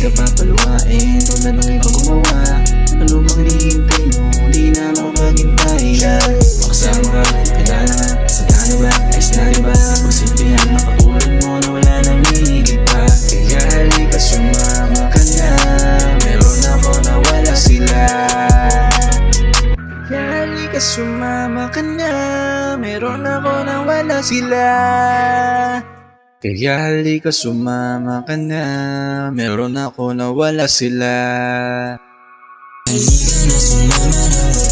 ka papaluhain tulad ng ibang gumawa. Ano bang hinihintay mo? Di na makapaghintay na makasama ka, kilala ka, sagana ba? Ayos na diba? Magsilbihan na katulad mo na wala nang hihigit pa. Kaya halika sumama ka na, meron ako na wala sila. Kaya halika sumama ka na, meron ako na wala sila. Kaya halika sumama ka na, meron ako na wala sila. Halika na sumama na.